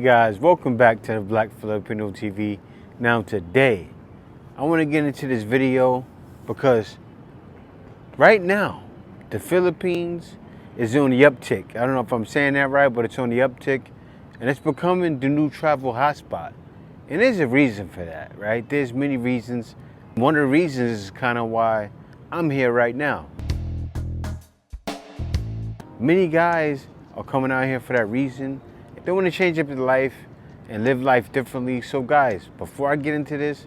Hey guys, welcome back to the Black Filipino TV. Now today, I want to get into this video because right now, the Philippines is on the uptick. I don't know if I'm saying that right, but it's on the uptick and it's becoming the new travel hotspot. And there's a reason for that, right? There's many reasons. One of the reasons is kind of why I'm here right now. Many guys are coming out here for that reason. They want to change up their life and live life differently. So guys, before I get into this,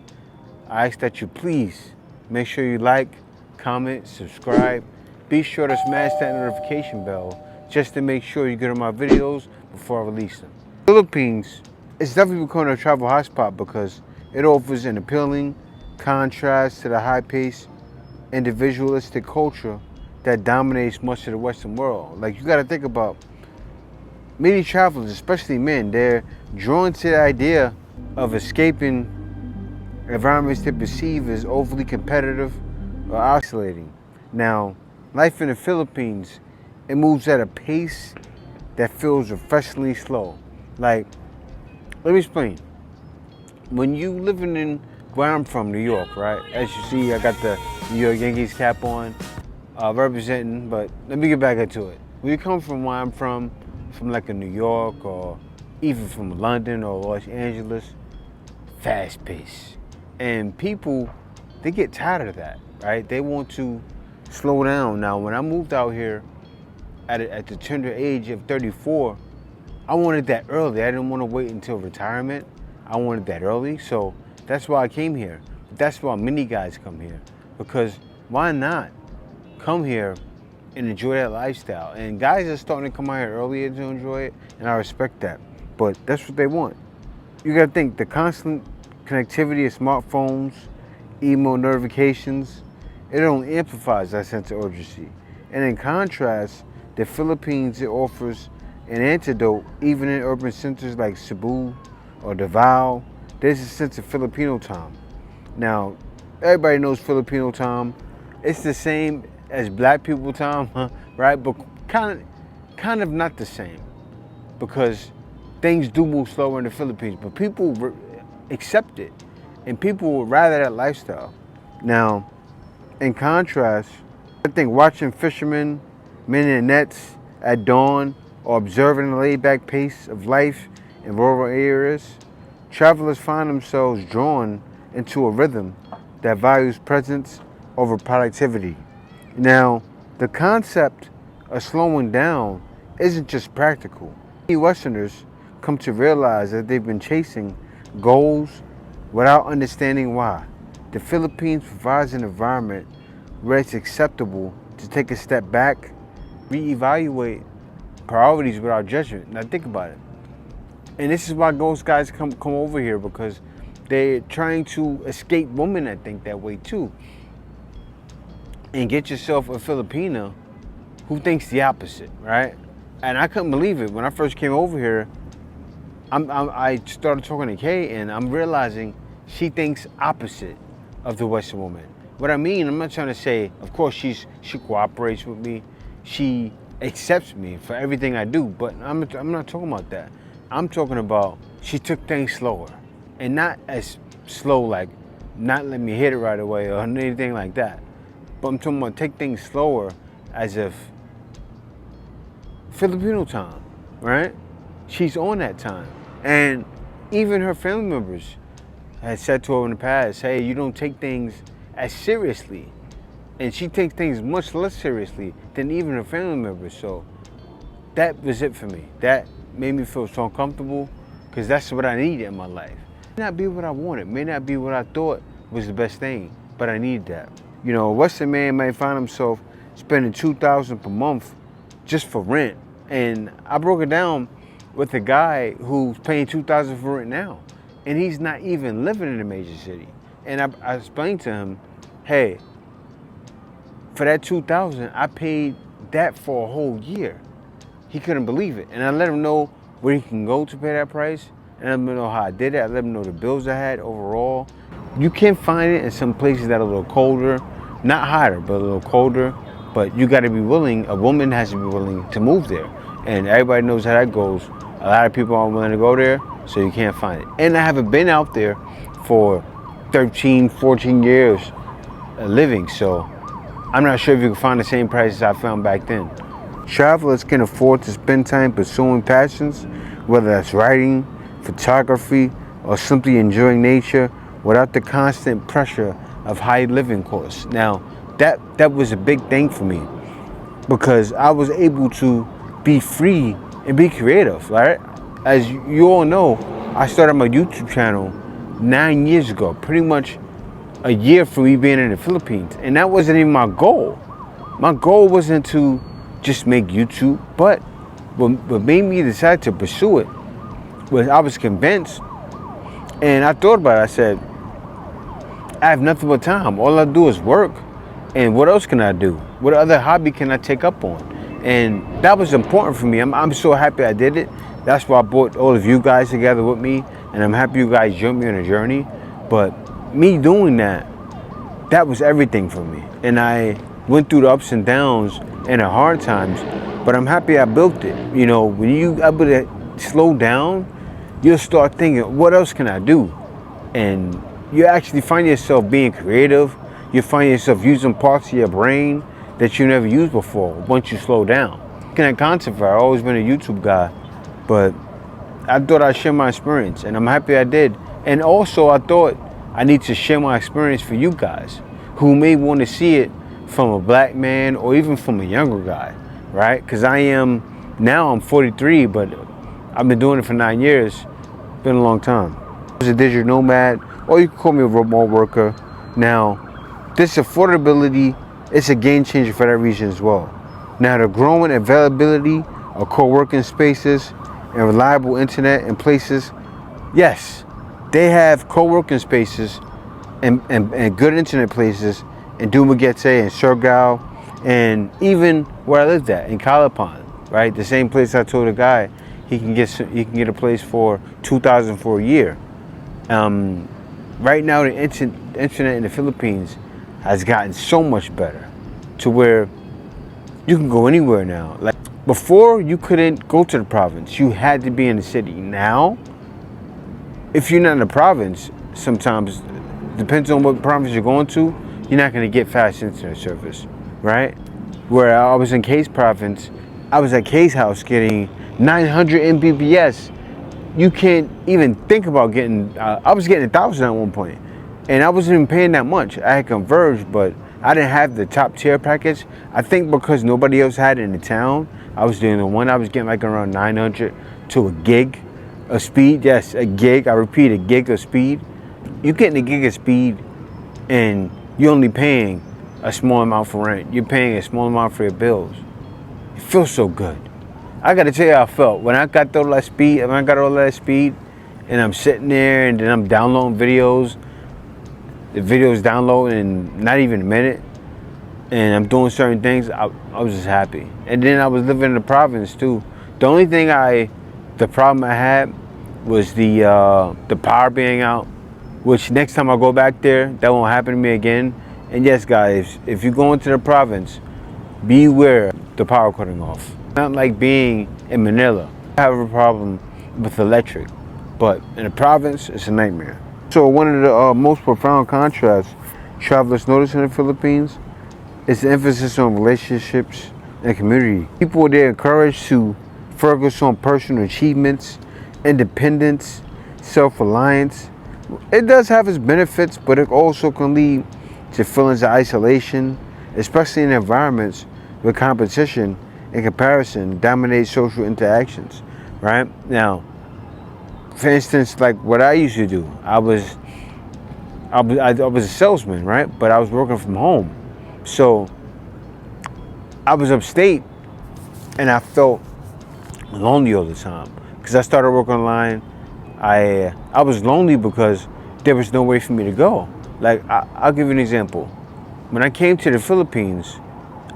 I ask that you please make sure you like, comment, subscribe. Be sure to smash that notification bell just to make sure you get on my videos before I release them. Philippines is definitely becoming a travel hotspot because it offers an appealing contrast to the high-paced, individualistic culture that dominates much of the Western world. Like, you got to think about many travelers, especially men, they're drawn to the idea of escaping environments they perceive as overly competitive or isolating. Now, life in the Philippines, it moves at a pace that feels refreshingly slow. Like, let me explain. When you living in where I'm from, New York, right? As you see, I got the New York Yankees cap on, representing, but let me get back into it. When you come from where I'm from like a New York or even from London or Los Angeles, fast pace. And people, they get tired of that, right? They want to slow down. Now, when I moved out here at the tender age of 34, I wanted that early. I didn't want to wait until retirement. I wanted that early, so that's why I came here. That's why many guys come here, because why not come here and enjoy that lifestyle? And guys are starting to come out here earlier to enjoy it, and I respect that. But that's what they want. You gotta think, the constant connectivity of smartphones, email notifications, it only amplifies that sense of urgency. And in contrast, the Philippines, it offers an antidote. Even in urban centers like Cebu or Davao, there's a sense of Filipino time. Now, everybody knows Filipino time. It's the same as black people time, right? But kind of not the same, because things do move slower in the Philippines, but people accept it, and people would rather that lifestyle. Now, in contrast, I think watching fishermen, men in nets at dawn, or observing the laid-back pace of life in rural areas, travelers find themselves drawn into a rhythm that values presence over productivity. Now, the concept of slowing down isn't just practical. Many Westerners come to realize that they've been chasing goals without understanding why. The Philippines provides an environment where it's acceptable to take a step back, reevaluate priorities without judgment. Now think about it. And this is why those guys come over here, because they're trying to escape women that think that way too. And get yourself a Filipina who thinks the opposite, right? And I couldn't believe it. When I first came over here, I started talking to Kay, and I'm realizing she thinks opposite of the Western woman. What I mean, I'm not trying to say, of course, she cooperates with me. She accepts me for everything I do, but I'm not talking about that. I'm talking about she took things slower, and not as slow, like not let me hit it right away or anything like that. But I'm talking about take things slower as if Filipino time, right? She's on that time. And even her family members had said to her in the past, hey, you don't take things as seriously. And she takes things much less seriously than even her family members. So that was it for me. That made me feel so uncomfortable, because that's what I needed in my life. It may not be what I wanted, may not be what I thought was the best thing, but I needed that. You know, a Western man might find himself spending $2,000 per month just for rent. And I broke it down with a guy who's paying $2,000 for rent now, and he's not even living in a major city. And I explained to him, hey, for that $2,000, I paid that for a whole year. He couldn't believe it. And I let him know where he can go to pay that price, and I let him know how I did it. I let him know the bills I had overall. You can find it in some places that are a little colder, not hotter, but a little colder. But you got to be willing, a woman has to be willing to move there. And everybody knows how that goes. A lot of people aren't willing to go there, so you can't find it. And I haven't been out there for 13, 14 years living, so I'm not sure if you can find the same prices I found back then. Travelers can afford to spend time pursuing passions, whether that's writing, photography, or simply enjoying nature without the constant pressure of high living costs. Now, that was a big thing for me because I was able to be free and be creative, right? As you all know, I started my YouTube channel 9 years ago, pretty much a year from me being in the Philippines. And that wasn't even my goal. My goal wasn't to just make YouTube, but what made me decide to pursue it was I was convinced, and I thought about it. I said, I have nothing but time. All I do is work. And what else can I do? What other hobby can I take up on? And that was important for me. I'm so happy I did it. That's why I brought all of you guys together with me. And I'm happy you guys joined me on a journey. But me doing that, that was everything for me. And I went through the ups and downs and the hard times, but I'm happy I built it. You know, when you able to slow down, you'll start thinking, what else can I do? And you actually find yourself being creative. You find yourself using parts of your brain that you never used before once you slow down. Looking at concept art, I've always been a YouTube guy, but I thought I'd share my experience, and I'm happy I did. And also, I thought I need to share my experience for you guys who may want to see it from a black man or even from a younger guy, right? Because I'm 43, but I've been doing it for 9 years. Been a long time. I was a digital nomad, or you can call me a remote worker. Now, this affordability, it's a game changer for that reason as well. Now, the growing availability of co-working spaces and reliable internet in places, yes, they have co-working spaces and good internet places in Dumaguete and Surigao, and even where I lived at in Calapan, right? The same place I told a guy he can get a place for $2,000 for a year. Right now, the internet in the Philippines has gotten so much better to where you can go anywhere now. Like before, you couldn't go to the province. You had to be in the city. Now, if you're not in the province, sometimes, depends on what province you're going to, you're not going to get fast internet service, right? Where I was in Kay's province, I was at Kay's house getting 900 Mbps. You can't even think about getting, I was getting 1,000 at one point. And I wasn't even paying that much. I had Converge, but I didn't have the top tier package. I think because nobody else had it in the town, I was doing the one. I was getting like around 900 to a gig of speed. Yes, a gig. I repeat, a gig of speed. You're getting a gig of speed and you're only paying a small amount for rent. You're paying a small amount for your bills. It feels so good. I gotta tell you how I felt when I got all that speed. When I got all that speed, and I'm sitting there and then I'm downloading videos. The video's downloading in not even a minute, and I'm doing certain things. I was just happy. And then I was living in the province too. The only thing the problem I had was the power being out. Which next time I go back there, that won't happen to me again. And yes, guys, if you go into the province, beware the power cutting off. Not like being in Manila. I have a problem with electric, but in the province, it's a nightmare. So one of the most profound contrasts travelers notice in the Philippines is the emphasis on relationships and community. People, they're encouraged to focus on personal achievements, independence, self-reliance. It does have its benefits, but it also can lead to feelings of isolation, especially in environments where competition and comparison dominate social interactions, right? Now, for instance, like what I used to do, I was a salesman, right? But I was working from home. So I was upstate and I felt lonely all the time because I started working online. I was lonely because there was no way for me to go. Like, I'll give you an example. When I came to the Philippines,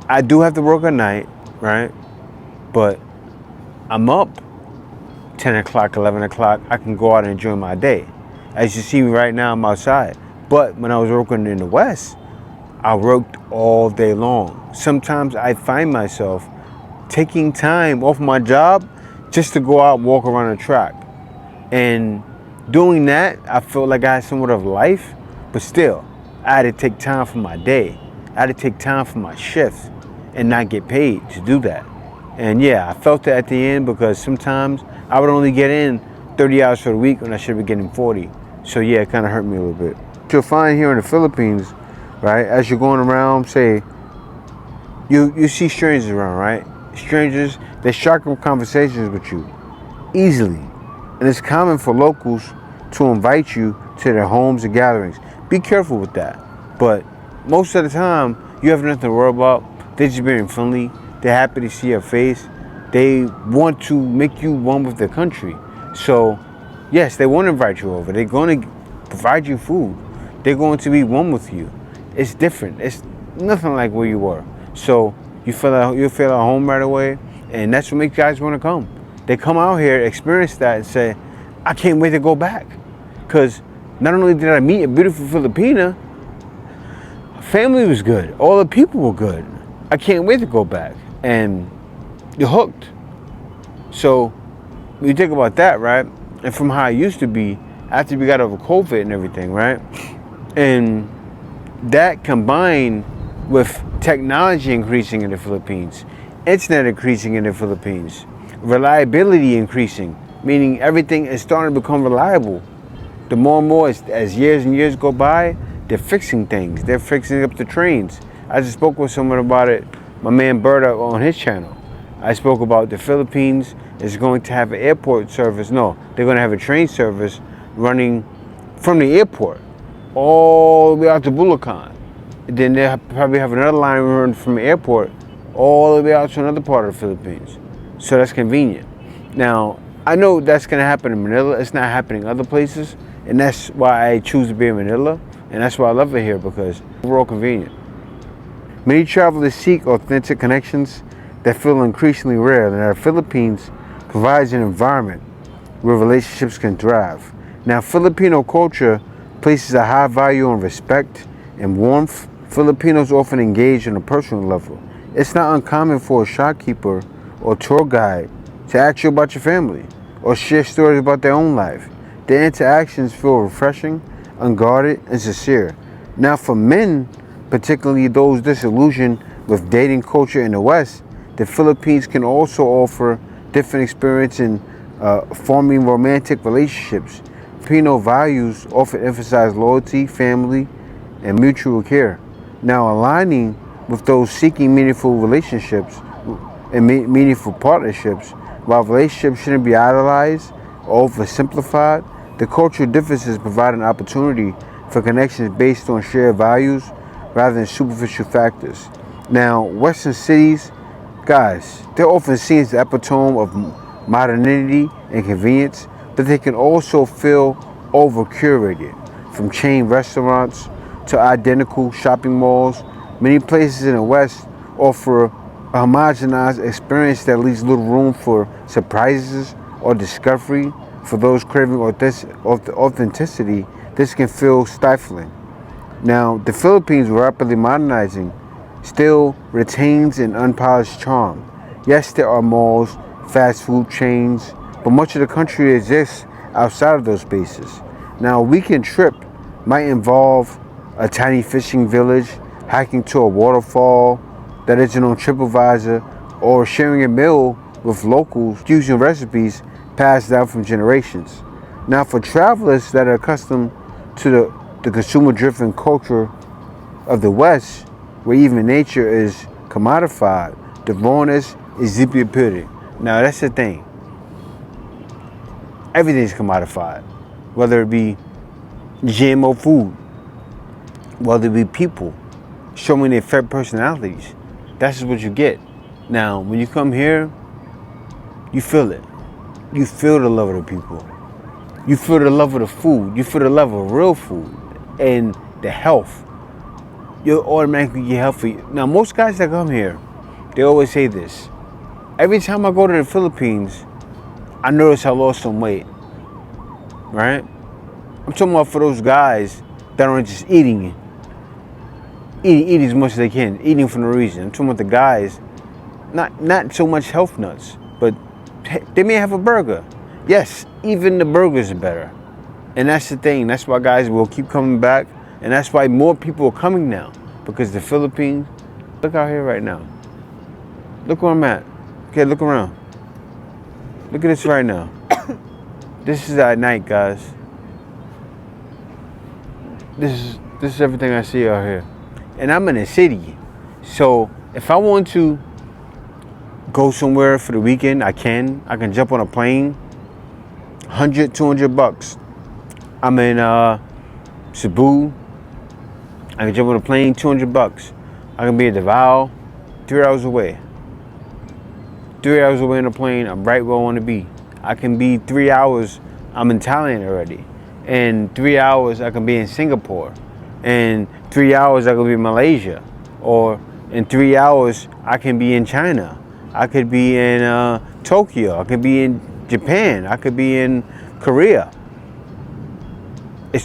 I do have to work at night, right? But I'm up 10 o'clock, 11 o'clock, I can go out and enjoy my day. As you see me right now, I'm outside. But when I was working in the West, I worked all day long. Sometimes I find myself taking time off my job just to go out and walk around the track. And doing that, I felt like I had somewhat of life, but still, I had to take time from my day. I had to take time from my shift and not get paid to do that. And yeah, I felt that at the end because sometimes I would only get in 30 hours for the week when I should be getting 40. So yeah, it kind of hurt me a little bit. You'll find here in the Philippines, right, as you're going around, say, you see strangers around, right? Strangers, they strike up conversations with you easily. And it's common for locals to invite you to their homes and gatherings. Be careful with that. But most of the time, you have nothing to worry about. They're just being friendly. They're happy to see your face. They want to make you one with their country. So, yes, they want to invite you over. They're going to provide you food. They're going to be one with you. It's different. It's nothing like where you were. So you feel at home right away, and that's what makes guys want to come. They come out here, experience that, and say, I can't wait to go back. Because not only did I meet a beautiful Filipina, family was good. All the people were good. I can't wait to go back. And you're hooked. So when you think about that, right? And from how I used to be after we got over COVID and everything, right? And that combined with technology increasing in the Philippines, internet increasing in the Philippines, reliability increasing, meaning everything is starting to become reliable. The more and more as years and years go by, they're fixing things. They're fixing up the trains. I just spoke with someone about it, my man Berta on his channel. I spoke about the Philippines is going to have an airport service. No, they're going to have a train service running from the airport all the way out to Bulacan. Then they'll probably have another line run from the airport all the way out to another part of the Philippines. So that's convenient. Now, I know that's going to happen in Manila. It's not happening other places. And that's why I choose to be in Manila. And that's why I love it here, because it's overall convenient. Many travelers seek authentic connections that feel increasingly rare, and the Philippines provides an environment where relationships can thrive. Now, Filipino culture places a high value on respect and warmth. Filipinos often engage on a personal level. It's not uncommon for a shopkeeper or tour guide to ask you about your family or share stories about their own life. The interactions feel refreshing, unguarded, and sincere. Now, for men, particularly those disillusioned with dating culture in the West, the Philippines can also offer different experience in forming romantic relationships. Filipino values often emphasize loyalty, family, and mutual care. Now, aligning with those seeking meaningful relationships and meaningful partnerships, while relationships shouldn't be idolized or oversimplified, the cultural differences provide an opportunity for connections based on shared values rather than superficial factors. Now, Western cities, guys, they're often seen as the epitome of modernity and convenience, but they can also feel over-curated. From chain restaurants to identical shopping malls, many places in the West offer a homogenized experience that leaves little room for surprises or discovery. For those craving authenticity, this can feel stifling. Now, the Philippines, rapidly modernizing, still retains an unpolished charm. Yes, there are malls, fast food chains, but much of the country exists outside of those spaces. Now, a weekend trip might involve a tiny fishing village, hiking to a waterfall that isn't on TripAdvisor, or sharing a meal with locals using recipes passed down from generations. Now, for travelers that are accustomed to the consumer-driven culture of the West, where even nature is commodified, the rawness is deeply appealing. Now, that's the thing. Everything's commodified, whether it be GMO food, whether it be people showing their fair personalities. That's just what you get. Now, when you come here, you feel it. You feel the love of the people. You feel the love of the food. You feel the love of real food and the health. You'll automatically get healthy. Now, most guys that come here, they always say this. Every time I go to the Philippines, I notice I lost some weight. Right? I'm talking about for those guys that aren't just eating as much as they can, eating for no reason. I'm talking about the guys, not so much health nuts, but They may have a burger. Yes, even the burgers are better. And that's the thing. That's why guys will keep coming back. And that's why more people are coming now. Because the Philippines, look out here right now. Look where I'm at. Okay, look around. Look at this right now. This is at night, guys. This is everything I see out here. And I'm in a city. So if I want to go somewhere for the weekend, I can jump on a plane. 100, 200 bucks. I'm in Cebu. I can jump on a plane, 200 bucks. I can be at Davao, 3 hours away. 3 hours away on a plane, I'm right where I want to be. I can be 3 hours, I'm in Thailand already. In 3 hours, I can be in Singapore. In 3 hours, I can be in Malaysia. Or in 3 hours, I can be in China. I could be in Tokyo. I could be in Japan. I could be in Korea.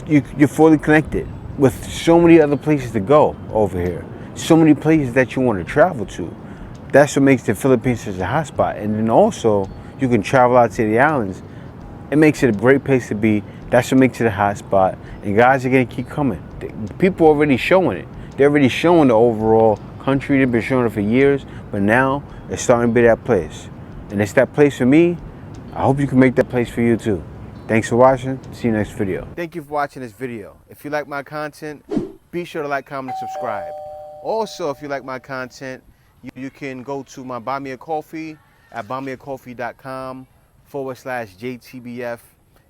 You're fully connected with so many other places to go over here. So many places that you want to travel to. That's what makes the Philippines such a hotspot. And then also, you can travel out to the islands. It makes it a great place to be. That's what makes it a hotspot. And guys are going to keep coming. People are already showing it. They're already showing the overall country. They've been showing it for years. But now, it's starting to be that place. And it's that place for me. I hope you can make that place for you too. Thanks for watching. See you next video. Thank you for watching this video. If you like my content, be sure to like, comment, and subscribe. Also, if you like my content, you can go to my Buy Me a Coffee at buymeacoffee.com/JTBF.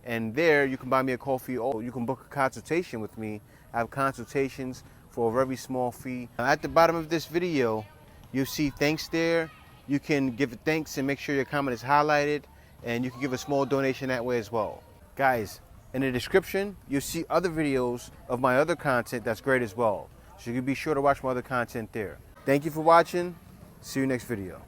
And there you can buy me a coffee, or you can book a consultation with me. I have consultations for a very small fee. At the bottom of this video, you'll see thanks there. You can give thanks and make sure your comment is highlighted, and you can give a small donation that way as well. Guys, in the description, you'll see other videos of my other content that's great as well. So you can be sure to watch my other content there. Thank you for watching. See you next video.